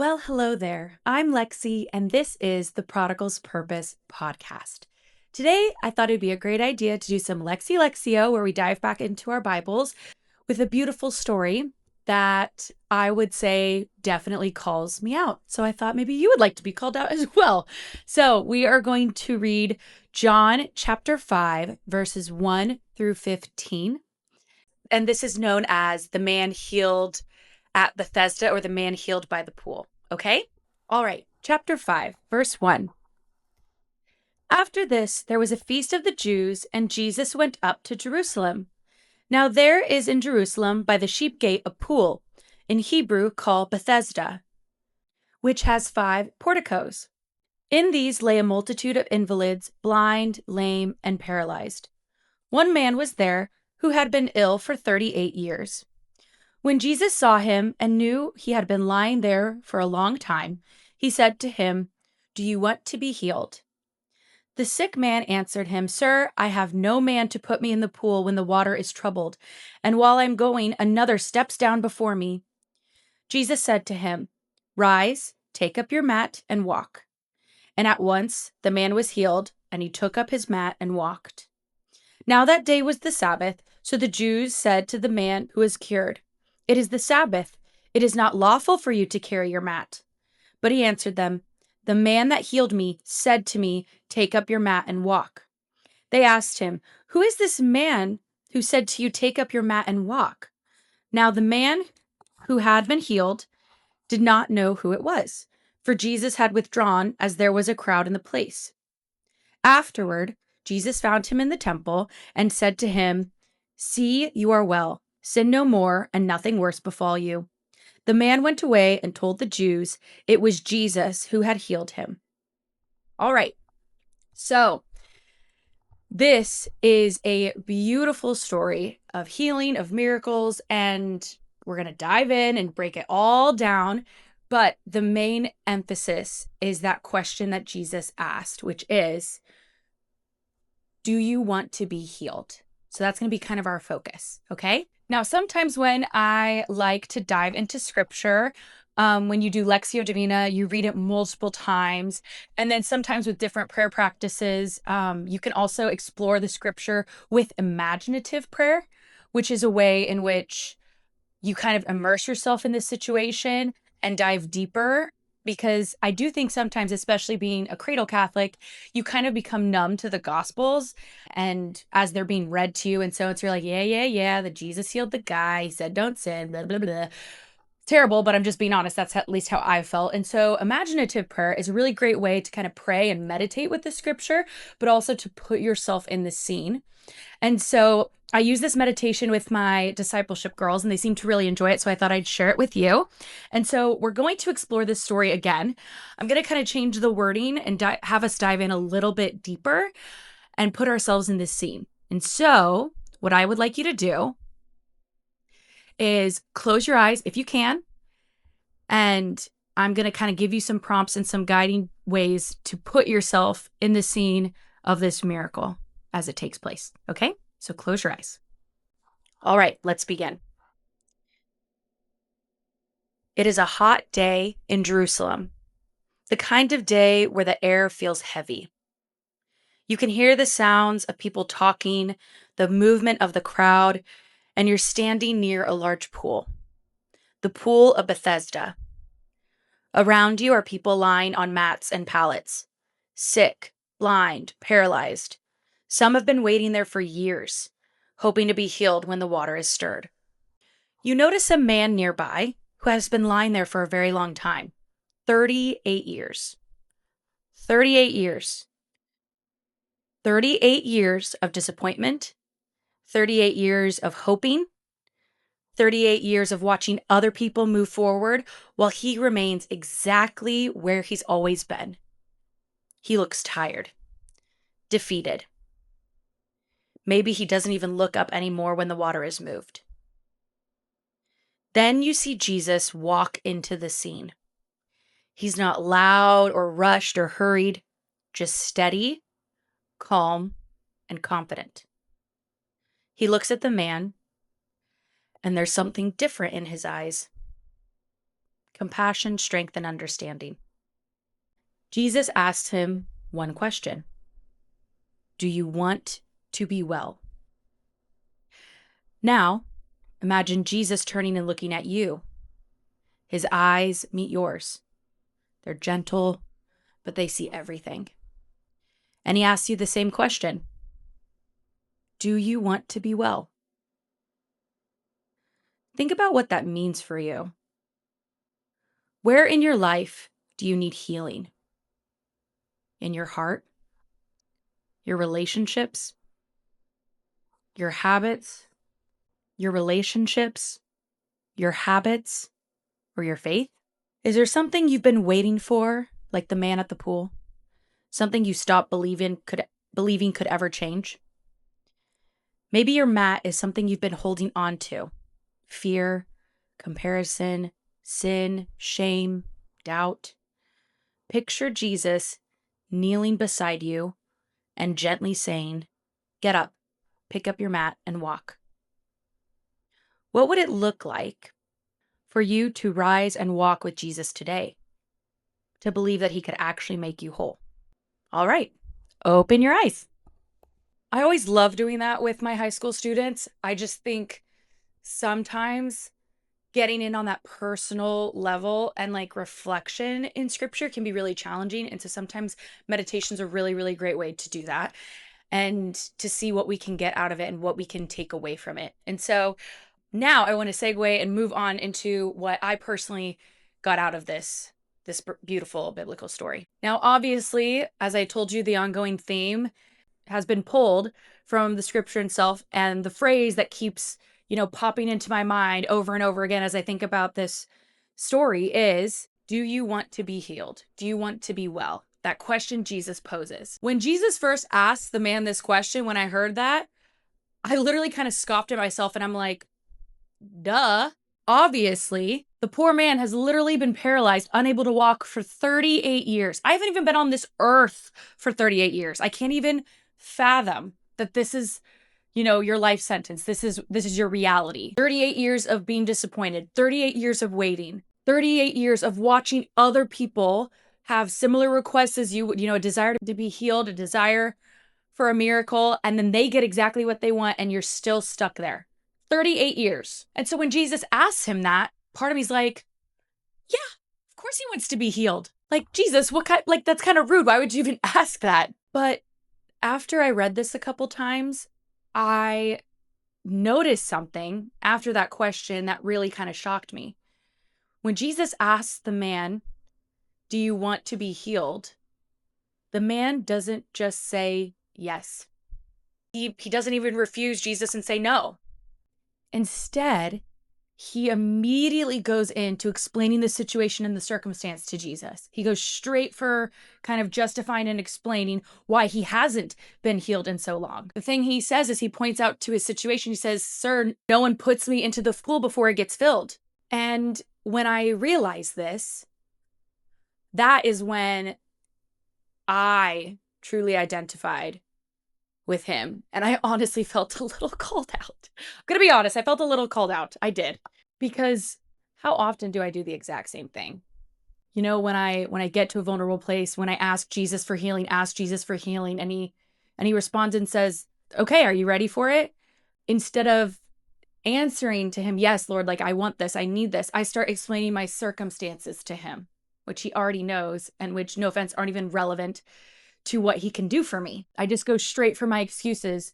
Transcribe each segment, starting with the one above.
Well, hello there. I'm Lexi, and this is the Prodigal's Purpose podcast. Today, I thought it'd be a great idea to do some Lexi Lexio, where we dive back into our Bibles with a beautiful story that I would say definitely calls me out. So I thought maybe you would like to be called out as well. So we are going to read John chapter 5, verses 1 through 15. And this is known as the man healed at Bethesda, or the man healed by the pool. Okay? All right. Chapter 5, verse 1. After this, there was a feast of the Jews, and Jesus went up to Jerusalem. Now there is in Jerusalem by the sheep gate a pool, in Hebrew called Bethesda, which has 5 porticos. In these lay a multitude of invalids, blind, lame, and paralyzed. One man was there who had been ill for 38 years. When Jesus saw him and knew he had been lying there for a long time, he said to him, "Do you want to be healed?" The sick man answered him, "Sir, I have no man to put me in the pool when the water is troubled, and while I am going, another steps down before me." Jesus said to him, "Rise, take up your mat, and walk." And at once the man was healed, and he took up his mat and walked. Now that day was the Sabbath, so the Jews said to the man who was cured, "It is the Sabbath. It is not lawful for you to carry your mat." But he answered them, "The man that healed me said to me, 'Take up your mat and walk.'" They asked him, "Who is this man who said to you, 'Take up your mat and walk'?" Now the man who had been healed did not know who it was, for Jesus had withdrawn, as there was a crowd in the place. Afterward, Jesus found him in the temple and said to him, "See, you are well. Sin no more, and nothing worse befall you." The man went away and told the Jews it was Jesus who had healed him. All right. So this is a beautiful story of healing, of miracles, and we're going to dive in and break it all down. But the main emphasis is that question that Jesus asked, which is, do you want to be healed? So that's going to be kind of our focus, okay? Now, sometimes when I like to dive into scripture, when you do Lectio Divina, you read it multiple times. And then sometimes with different prayer practices, you can also explore the scripture with imaginative prayer, which is a way in which you kind of immerse yourself in this situation and dive deeper. Because I do think sometimes, especially being a cradle Catholic, you kind of become numb to the Gospels and as they're being read to you. And so you're like, yeah, that Jesus healed the guy. He said, don't sin, blah, blah, blah. Terrible, but I'm just being honest. That's at least how I felt. And so imaginative prayer is a really great way to kind of pray and meditate with the scripture, but also to put yourself in the scene. And so I use this meditation with my discipleship girls, and they seem to really enjoy it. So I thought I'd share it with you. And so we're going to explore this story again. I'm going to kind of change the wording and have us dive in a little bit deeper and put ourselves in this scene. And so what I would like you to do is close your eyes if you can. And I'm going to kind of give you some prompts and some guiding ways to put yourself in the scene of this miracle as it takes place. Okay? So close your eyes. All right, let's begin. It is a hot day in Jerusalem, the kind of day where the air feels heavy. You can hear the sounds of people talking, the movement of the crowd, and you're standing near a large pool, the pool of Bethesda. Around you are people lying on mats and pallets, sick, blind, paralyzed. Some have been waiting there for years, hoping to be healed when the water is stirred. You notice a man nearby who has been lying there for a very long time, 38 years. 38 years. 38 years of disappointment, 38 years of hoping, 38 years of watching other people move forward while he remains exactly where he's always been. He looks tired, defeated. Maybe he doesn't even look up anymore when the water is moved. Then you see Jesus walk into the scene. He's not loud or rushed or hurried, just steady, calm, and confident. He looks at the man, and there's something different in his eyes. compassion, strength, and understanding. Jesus asked him one question: do you want to be well? Now, imagine Jesus turning and looking at you. His eyes meet yours. They're gentle, but they see everything. And he asks you the same question: do you want to be well? Think about what that means for you. Where in your life do you need healing? In your heart? Your relationships? Your habits? Your relationships? Your habits? Or your faith? Is there something you've been waiting for, like the man at the pool? Something you stopped believing could ever change? Maybe your mat is something you've been holding on to. Fear, comparison, sin, shame, doubt. Picture Jesus kneeling beside you and gently saying, "Get up, pick up your mat, and walk." What would it look like for you to rise and walk with Jesus today? To believe that he could actually make you whole? All right, open your eyes. I always love doing that with my high school students. I just think sometimes getting in on that personal level and like reflection in scripture can be really challenging. And so sometimes meditation's a really, really great way to do that and to see what we can get out of it and what we can take away from it. And so now I want to segue and move on into what I personally got out of this beautiful biblical story. Now, obviously, as I told you, the ongoing theme has been pulled from the scripture itself, and the phrase that keeps, popping into my mind over and over again as I think about this story is, do you want to be healed? Do you want to be well? That question Jesus poses. When Jesus first asked the man this question, when I heard that, I literally kind of scoffed at myself and I'm like, duh. Obviously, the poor man has literally been paralyzed, unable to walk for 38 years. I haven't even been on this earth for 38 years. I can't even fathom that this is, your life sentence. This is your reality. 38 years of being disappointed, 38 years of waiting, 38 years of watching other people have similar requests as you, a desire to be healed, a desire for a miracle, and then they get exactly what they want and you're still stuck there. 38 years. And so when Jesus asks him that, part of me's like, yeah, of course he wants to be healed. Like, Jesus, that's kind of rude. Why would you even ask that? But after I read this a couple times, I noticed something after that question that really kind of shocked me. When Jesus asked the man, do you want to be healed? The man doesn't just say yes. He doesn't even refuse Jesus and say no. Instead, he immediately goes into explaining the situation and the circumstance to Jesus. He goes straight for kind of justifying and explaining why he hasn't been healed in so long. The thing he says is he points out to his situation. He says, "Sir, no one puts me into the pool before it gets filled." And when I realized this, that is when I truly identified with him. And I honestly felt a little called out. I'm going to be honest. I felt a little called out. I did. Because how often do I do the exact same thing? When I get to a vulnerable place, when I ask Jesus for healing, and he responds and says, "Okay, are you ready for it?" Instead of answering to him, "Yes, Lord, like I want this, I need this," I start explaining my circumstances to him, which he already knows and which, no offense, aren't even relevant to what he can do for me. I just go straight for my excuses.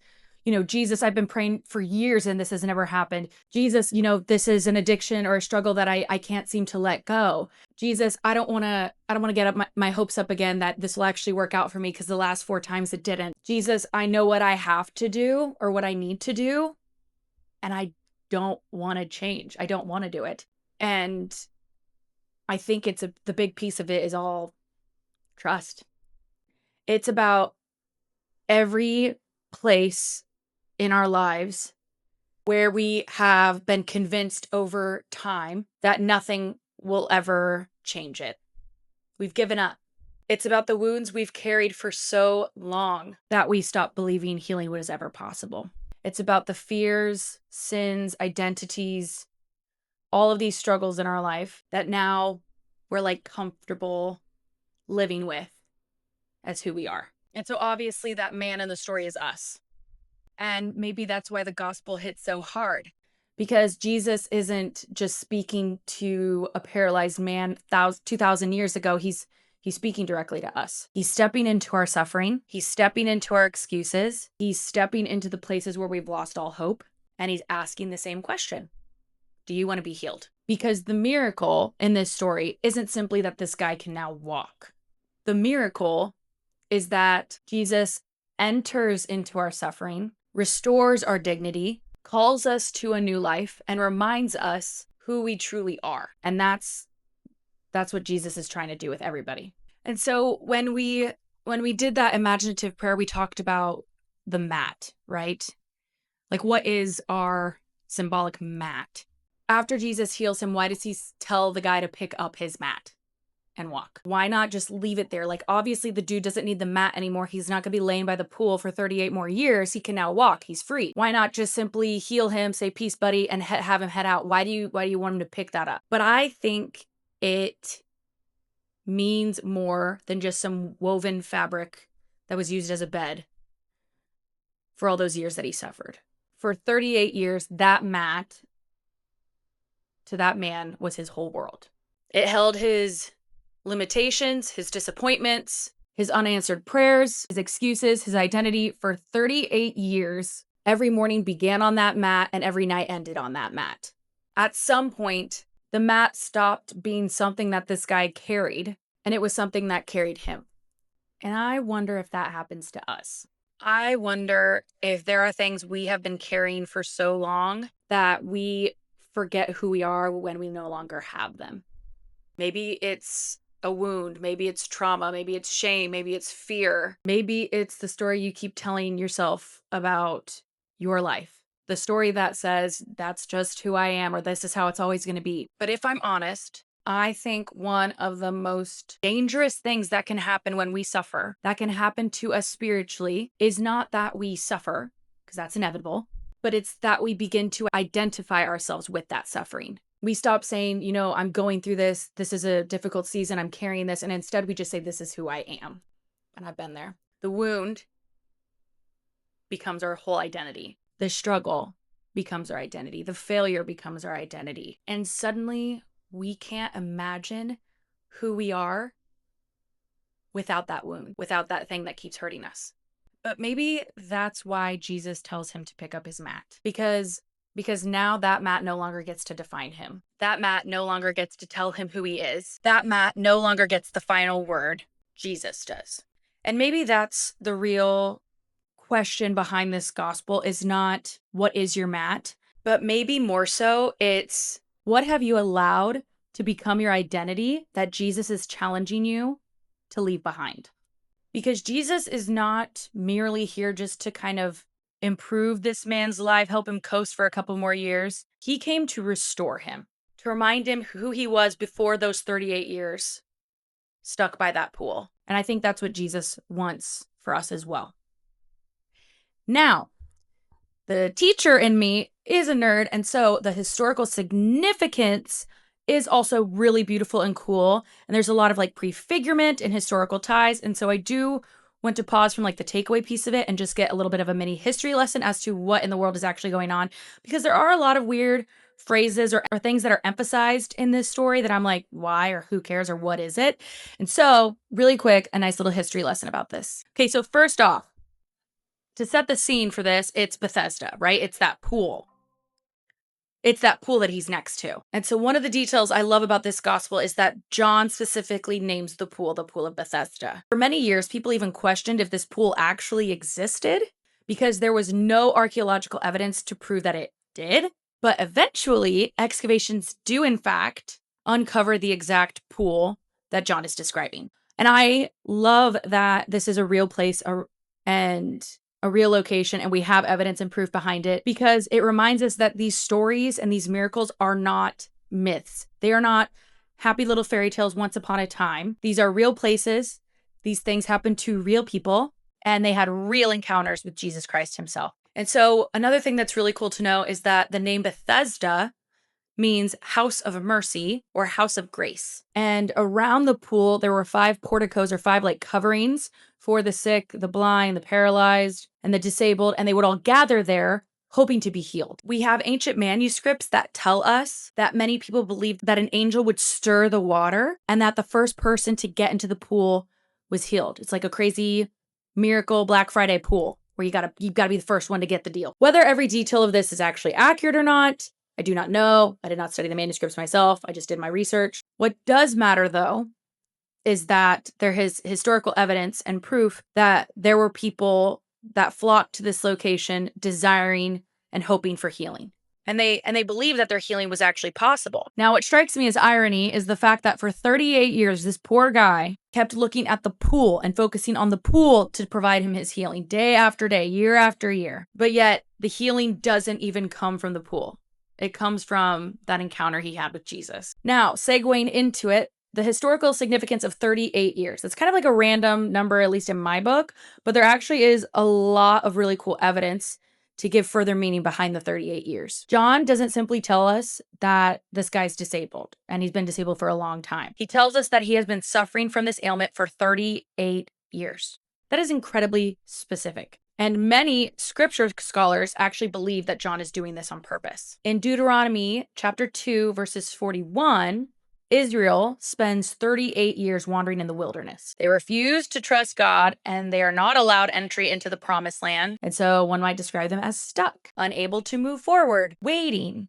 Jesus, I've been praying for years and this has never happened. Jesus, this is an addiction or a struggle that I can't seem to let go. Jesus, I don't want to get up my hopes up again that this will actually work out for me because the last 4 times it didn't. Jesus, I know what I have to do or what I need to do, and I don't want to change. I don't want to do it. And I think the big piece of it is all trust. It's about every place in our lives where we have been convinced over time that nothing will ever change it. We've given up. It's about the wounds we've carried for so long that we stop believing healing was ever possible. It's about the fears, sins, identities, all of these struggles in our life that now we're like comfortable living with as who we are. And so obviously that man in the story is us. And maybe that's why the gospel hits so hard, because Jesus isn't just speaking to a paralyzed man 2,000 years ago. He's speaking directly to us. He's stepping into our suffering. He's stepping into our excuses. He's stepping into the places where we've lost all hope. And he's asking the same question. Do you want to be healed? Because the miracle in this story isn't simply that this guy can now walk. The miracle is that Jesus enters into our suffering, restores our dignity, calls us to a new life, and reminds us who we truly are. And that's what Jesus is trying to do with everybody. And so when we did that imaginative prayer, we talked about the mat, right? Like, what is our symbolic mat? After Jesus heals him, why does he tell the guy to pick up his mat and walk? Why not just leave it there? Like, obviously the dude doesn't need the mat anymore. He's not going to be laying by the pool for 38 more years. He can now walk. He's free. Why not just simply heal him, say, peace, buddy, and have him head out? Why do you want him to pick that up? But I think it means more than just some woven fabric that was used as a bed for all those years that he suffered. For 38 years, that mat to that man was his whole world. It held his limitations, his disappointments, his unanswered prayers, his excuses, his identity. For 38 years, every morning began on that mat and every night ended on that mat. At some point, the mat stopped being something that this guy carried, and it was something that carried him. And I wonder if that happens to us. I wonder if there are things we have been carrying for so long that we forget who we are when we no longer have them. Maybe it's a wound, maybe it's trauma, maybe it's shame, maybe it's fear. Maybe it's the story you keep telling yourself about your life. The story that says, that's just who I am, or this is how it's always going to be. But if I'm honest, I think one of the most dangerous things that can happen when we suffer, that can happen to us spiritually, is not that we suffer, because that's inevitable, but it's that we begin to identify ourselves with that suffering. We stop saying, I'm going through this. This is a difficult season. I'm carrying this. And instead we just say, this is who I am. And I've been there. The wound becomes our whole identity. The struggle becomes our identity. The failure becomes our identity. And suddenly we can't imagine who we are without that wound, without that thing that keeps hurting us. But maybe that's why Jesus tells him to pick up his mat, because now that mat no longer gets to define him. That mat no longer gets to tell him who he is. That mat no longer gets the final word. Jesus does. And maybe that's the real question behind this gospel, is not what is your mat, but maybe more so it's what have you allowed to become your identity that Jesus is challenging you to leave behind? Because Jesus is not merely here just to kind of improve this man's life, help him coast for a couple more years. He came to restore him, to remind him who he was before those 38 years stuck by that pool. And I think that's what Jesus wants for us as well. Now, the teacher in me is a nerd, and so the historical significance is also really beautiful and cool. And there's a lot of prefigurement and historical ties. And so I do want to pause from the takeaway piece of it and just get a little bit of a mini history lesson as to what in the world is actually going on, because there are a lot of weird phrases or things that are emphasized in this story that I'm like, why, or who cares, or what is it? And so really quick, a nice little history lesson about this. Okay, so first off, to set the scene for this, it's Bethesda, right? It's that pool. It's that pool that he's next to. And so one of the details I love about this gospel is that John specifically names the pool of Bethesda. For many years, people even questioned if this pool actually existed because there was no archaeological evidence to prove that it did. But eventually, excavations do in fact uncover the exact pool that John is describing. And I love that this is a real place and a real location, and we have evidence and proof behind it, because it reminds us that these stories and these miracles are not myths. They are not happy little fairy tales once upon a time. These are real places. These things happened to real people, and they had real encounters with Jesus Christ himself. And so another thing that's really cool to know is that the name Bethesda means house of mercy or house of grace. And around the pool, there were 5 porticos or 5 like coverings for the sick, the blind, the paralyzed, and the disabled. And they would all gather there hoping to be healed. We have ancient manuscripts that tell us that many people believed that an angel would stir the water and that the first person to get into the pool was healed. It's like a crazy miracle Black Friday pool where you gotta be the first one to get the deal. Whether every detail of this is actually accurate or not, I do not know. I did not study the manuscripts myself. I just did my research. What does matter, though, is that there is historical evidence and proof that there were people that flocked to this location desiring and hoping for healing. And they believe that their healing was actually possible. Now, what strikes me as irony is the fact that for 38 years, this poor guy kept looking at the pool and focusing on the pool to provide him his healing day after day, year after year. But yet the healing doesn't even come from the pool. It comes from that encounter he had with Jesus. Now, segueing into it, the historical significance of 38 years. It's kind of like a random number, at least in my book, but there actually is a lot of really cool evidence to give further meaning behind the 38 years. John doesn't simply tell us that this guy's disabled, and he's been disabled for a long time. He tells us that he has been suffering from this ailment for 38 years. That is incredibly specific. And many scripture scholars actually believe that John is doing this on purpose. In Deuteronomy chapter 2, verses 41, Israel spends 38 years wandering in the wilderness. They refuse to trust God, and they are not allowed entry into the promised land. And so one might describe them as stuck, unable to move forward, waiting.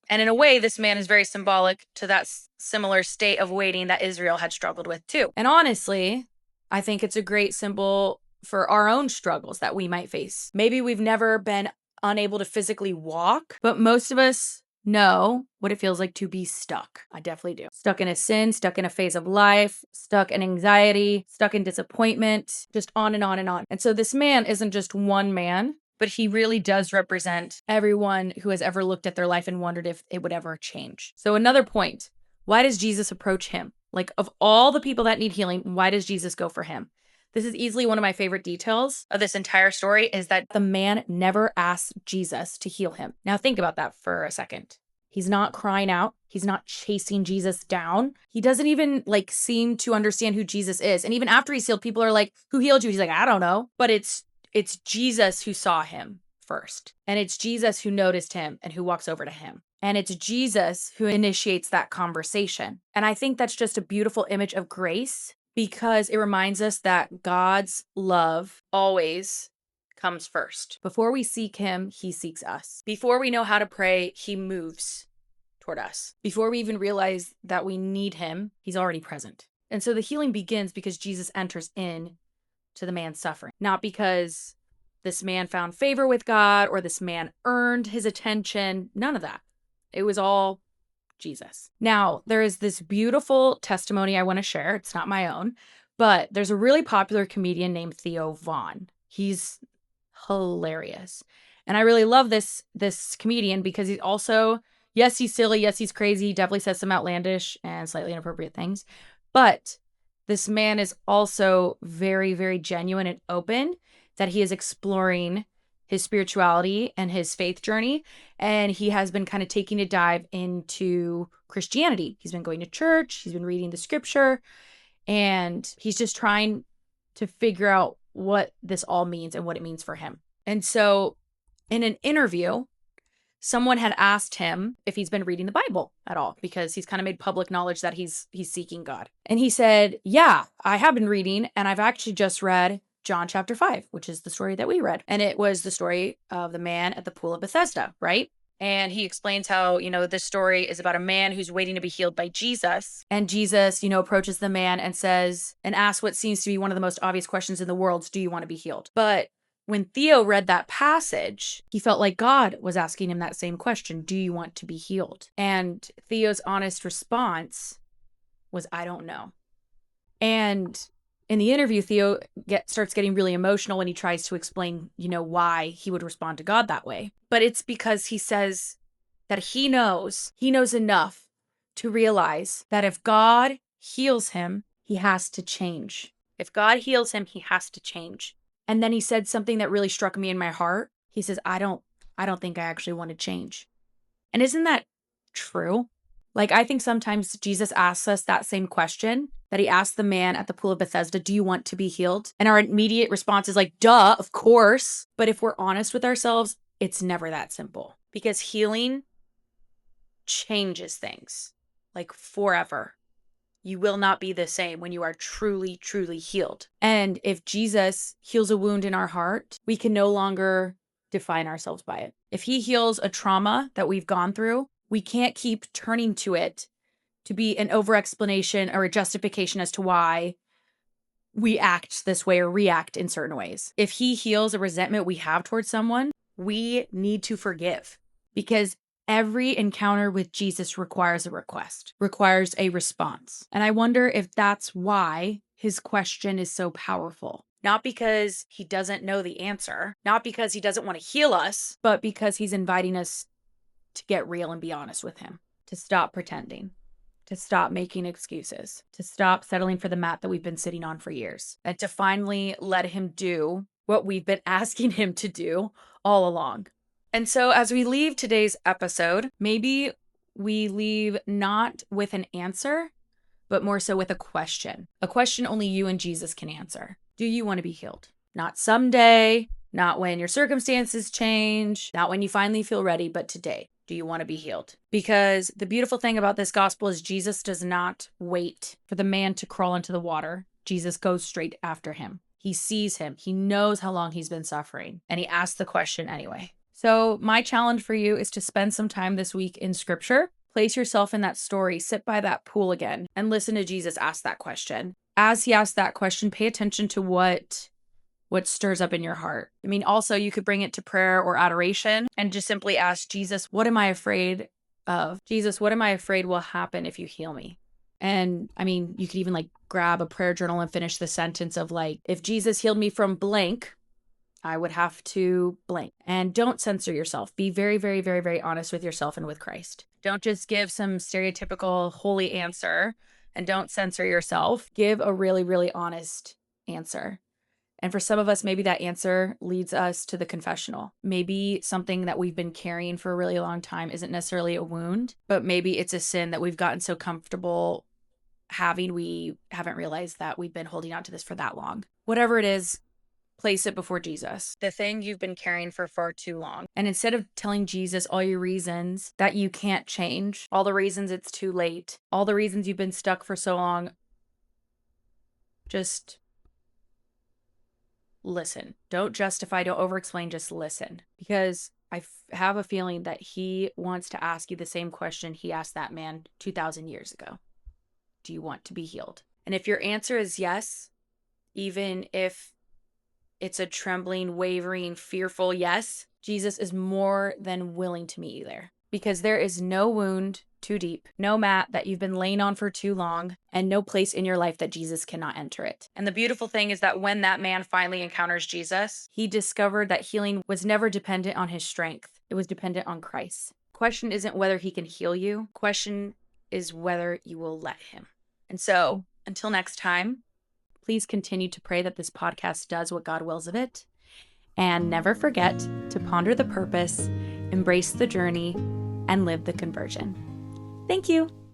And in a way, this man is very symbolic to that similar state of waiting that Israel had struggled with too. And honestly, I think it's a great symbol for our own struggles that we might face. Maybe we've never been unable to physically walk, but most of us know what it feels like to be stuck. I definitely do. Stuck in a sin, stuck in a phase of life, stuck in anxiety, stuck in disappointment, just on and on and on. And so this man isn't just one man, but he really does represent everyone who has ever looked at their life and wondered if it would ever change. So another point, why does Jesus approach him? Like, of all the people that need healing, why does Jesus go for him? This is easily one of my favorite details of this entire story, is that the man never asked Jesus to heal him. Now think about that for a second. He's not crying out. He's not chasing Jesus down. He doesn't even seem to understand who Jesus is. And even after he's healed, people are like, who healed you? He's like, I don't know. But it's Jesus who saw him first. And it's Jesus who noticed him and who walks over to him. And it's Jesus who initiates that conversation. And I think that's just a beautiful image of grace, because it reminds us that God's love always comes first. Before we seek him, he seeks us. Before we know how to pray, he moves toward us. Before we even realize that we need him, he's already present. And so the healing begins because Jesus enters in to the man's suffering, not because this man found favor with God or this man earned his attention. None of that. It was all Jesus. Now, there is this beautiful testimony I want to share. It's not my own, but there's a really popular comedian named Theo Vaughn. He's hilarious. And I really love this comedian because he's also, yes, he's silly. Yes, he's crazy. He definitely says some outlandish and slightly inappropriate things. But this man is also very, very genuine and open that he is exploring his spirituality and his faith journey. And he has been kind of taking a dive into Christianity. He's been going to church. He's been reading the scripture. And he's just trying to figure out what this all means and what it means for him. And so in an interview, someone had asked him if he's been reading the Bible at all, because he's kind of made public knowledge that he's seeking God. And he said, yeah, I have been reading, and I've actually just read John chapter 5, which is the story that we read. And it was the story of the man at the pool of Bethesda, right? And he explains how, this story is about a man who's waiting to be healed by Jesus. And Jesus, approaches the man and asks what seems to be one of the most obvious questions in the world: do you want to be healed? But when Theo read that passage, he felt like God was asking him that same question: do you want to be healed? And Theo's honest response was, I don't know. And in the interview, Theo starts getting really emotional when he tries to explain, why he would respond to God that way. But it's because he says that he knows enough to realize that if God heals him, he has to change. If God heals him, he has to change. And then he said something that really struck me in my heart. He says, I don't think I actually want to change. And isn't that true. Like, I think sometimes Jesus asks us that same question that he asked the man at the pool of Bethesda, do you want to be healed? And our immediate response is like, duh, of course. But if we're honest with ourselves, it's never that simple, because healing changes things like forever. You will not be the same when you are truly, truly healed. And if Jesus heals a wound in our heart, we can no longer define ourselves by it. If he heals a trauma that we've gone through, we can't keep turning to it to be an over-explanation or a justification as to why we act this way or react in certain ways. If he heals a resentment we have towards someone, we need to forgive, because every encounter with Jesus requires a request, requires a response. And I wonder if that's why his question is so powerful. Not because he doesn't know the answer, not because he doesn't want to heal us, but because he's inviting us to get real and be honest with him, to stop pretending, to stop making excuses, to stop settling for the mat that we've been sitting on for years, and to finally let him do what we've been asking him to do all along. And so as we leave today's episode, maybe we leave not with an answer, but more so with a question only you and Jesus can answer. Do you want to be healed? Not someday, not when your circumstances change, not when you finally feel ready, but today. Do you want to be healed? Because the beautiful thing about this gospel is Jesus does not wait for the man to crawl into the water. Jesus goes straight after him. He sees him. He knows how long he's been suffering, and he asks the question anyway. So my challenge for you is to spend some time this week in scripture. Place yourself in that story, sit by that pool again, and listen to Jesus ask that question. As he asks that question, pay attention to what stirs up in your heart. I mean, also you could bring it to prayer or adoration and just simply ask Jesus, what am I afraid of? Jesus, what am I afraid will happen if you heal me? And I mean, you could even like grab a prayer journal and finish the sentence of like, if Jesus healed me from blank, I would have to blank. And don't censor yourself. Be very, very, very, very honest with yourself and with Christ. Don't just give some stereotypical holy answer, and don't censor yourself. Give a really, really honest answer. And for some of us, maybe that answer leads us to the confessional. Maybe something that we've been carrying for a really long time isn't necessarily a wound, but maybe it's a sin that we've gotten so comfortable having, we haven't realized that we've been holding on to this for that long. Whatever it is, place it before Jesus, the thing you've been carrying for far too long. And instead of telling Jesus all your reasons that you can't change, all the reasons it's too late, all the reasons you've been stuck for so long, just listen. Don't justify, don't over-explain, just listen. Because I have a feeling that he wants to ask you the same question he asked that man 2,000 years ago. Do you want to be healed? And if your answer is yes, even if it's a trembling, wavering, fearful yes, Jesus is more than willing to meet you there. Because there is no wound too deep, no mat that you've been laying on for too long, and no place in your life that Jesus cannot enter it. And the beautiful thing is that when that man finally encounters Jesus, he discovered that healing was never dependent on his strength. It was dependent on Christ. Question isn't whether he can heal you. Question is whether you will let him. And so, until next time, please continue to pray that this podcast does what God wills of it. And never forget to ponder the purpose, embrace the journey, and live the conversion. Thank you.